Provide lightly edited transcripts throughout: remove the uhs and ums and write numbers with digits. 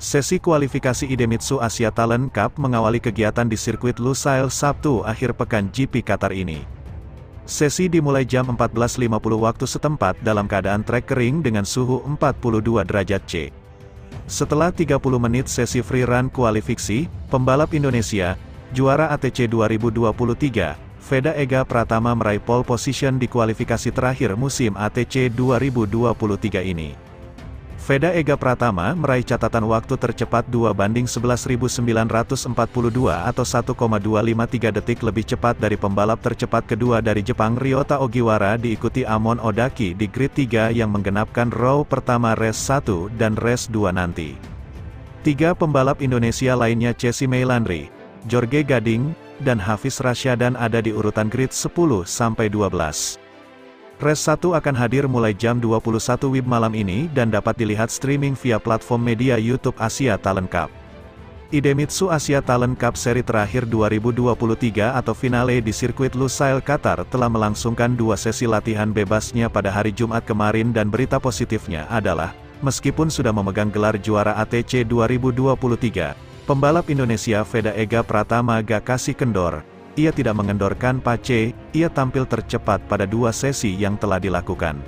Sesi kualifikasi Idemitsu Asia Talent Cup mengawali kegiatan di sirkuit Lusail Sabtu akhir pekan GP Qatar ini. Sesi dimulai jam 14.50 waktu setempat dalam keadaan trek kering dengan suhu 42 derajat C. Setelah 30 menit sesi free run kualifikasi, pembalap Indonesia, juara ATC 2023, Veda Ega Pratama meraih pole position di kualifikasi terakhir musim ATC 2023 ini. Veda Ega Pratama meraih catatan waktu tercepat 2:11.942 atau 1,253 detik lebih cepat dari pembalap tercepat kedua dari Jepang Ryota Ogiwara, diikuti Amon Odaki di grid 3 yang menggenapkan row pertama race 1 dan race 2 nanti. Tiga pembalap Indonesia lainnya Chesy Meilandri, Jorge Gading, dan Hafiz Rasyadan ada di urutan grid 10-12. Race 1 akan hadir mulai jam 21 WIB malam ini dan dapat dilihat streaming via platform media YouTube Asia Talent Cup. Idemitsu Asia Talent Cup seri terakhir 2023 atau finale di sirkuit Lusail Qatar telah melangsungkan dua sesi latihan bebasnya pada hari Jumat kemarin, dan berita positifnya adalah, meskipun sudah memegang gelar juara ATC 2023, pembalap Indonesia Veda Ega Pratama gak kasih kendor. Ia tidak mengendorkan pace, ia tampil tercepat pada dua sesi yang telah dilakukan.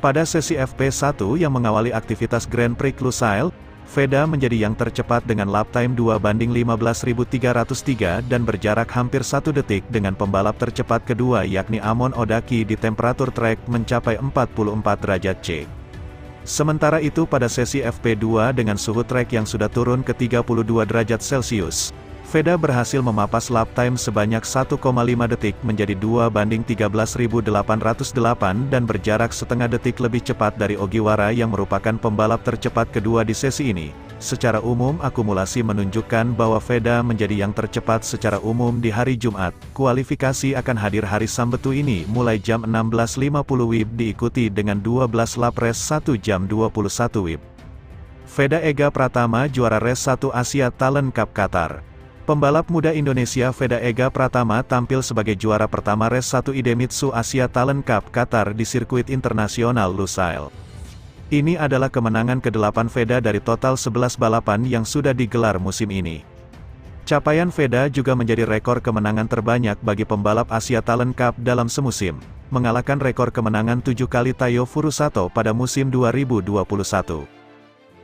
Pada sesi FP1 yang mengawali aktivitas Grand Prix Lusail, Veda menjadi yang tercepat dengan lap time 2:15.303 dan berjarak hampir 1 detik dengan pembalap tercepat kedua yakni Amon Odaki di temperatur trek mencapai 44 derajat C. Sementara itu pada sesi FP2 dengan suhu trek yang sudah turun ke 32 derajat Celcius, Veda berhasil memapas lap time sebanyak 1,5 detik menjadi 2:13.808 dan berjarak setengah detik lebih cepat dari Ogiwara yang merupakan pembalap tercepat kedua di sesi ini. Secara umum akumulasi menunjukkan bahwa Veda menjadi yang tercepat secara umum di hari Jumat. Kualifikasi akan hadir hari Sabtu ini mulai jam 16.50 WIB diikuti dengan 12 lap race 1 jam 21 WIB. Veda Ega Pratama juara race 1 Asia Talent Cup Qatar. Pembalap muda Indonesia Veda Ega Pratama tampil sebagai juara pertama race 1 Idemitsu Asia Talent Cup Qatar di sirkuit internasional Lusail. Ini adalah kemenangan ke-8 Veda dari total 11 balapan yang sudah digelar musim ini. Capaian Veda juga menjadi rekor kemenangan terbanyak bagi pembalap Asia Talent Cup dalam semusim, mengalahkan rekor kemenangan 7 kali Tayo Furusato pada musim 2021.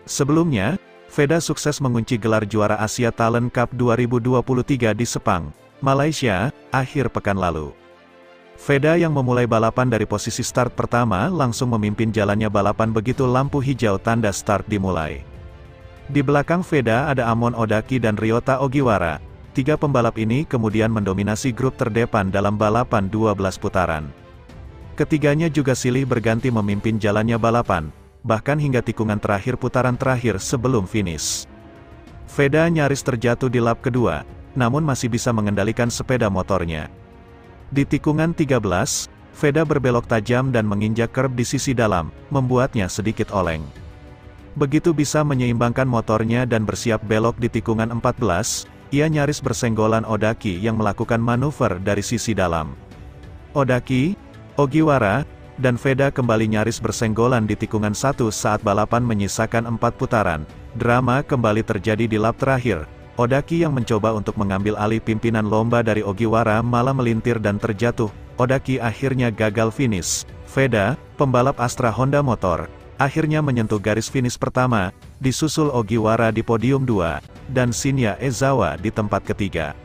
Sebelumnya, Veda sukses mengunci gelar juara Asia Talent Cup 2023 di Sepang, Malaysia, akhir pekan lalu. Veda yang memulai balapan dari posisi start pertama langsung memimpin jalannya balapan begitu lampu hijau tanda start dimulai. Di belakang Veda ada Amon Odaki dan Ryota Ogiwara. Tiga pembalap ini kemudian mendominasi grup terdepan dalam balapan 12 putaran. Ketiganya juga silih berganti memimpin jalannya balapan, bahkan hingga tikungan terakhir putaran terakhir sebelum finish. Veda nyaris terjatuh di lap kedua, namun masih bisa mengendalikan sepeda motornya. Di tikungan 13, Veda berbelok tajam dan menginjak curb di sisi dalam, membuatnya sedikit oleng. Begitu bisa menyeimbangkan motornya dan bersiap belok di tikungan 14, ia nyaris bersenggolan Odaki yang melakukan manuver dari sisi dalam. Odaki, Ogiwara, dan Veda kembali nyaris bersenggolan di tikungan 1 saat balapan menyisakan 4 putaran. Drama kembali terjadi di lap terakhir. Odaki yang mencoba untuk mengambil alih pimpinan lomba dari Ogiwara malah melintir dan terjatuh. Odaki akhirnya gagal finish. Veda, pembalap Astra Honda Motor, akhirnya menyentuh garis finish pertama, disusul Ogiwara di podium 2, dan Shinya Ezawa di tempat ketiga.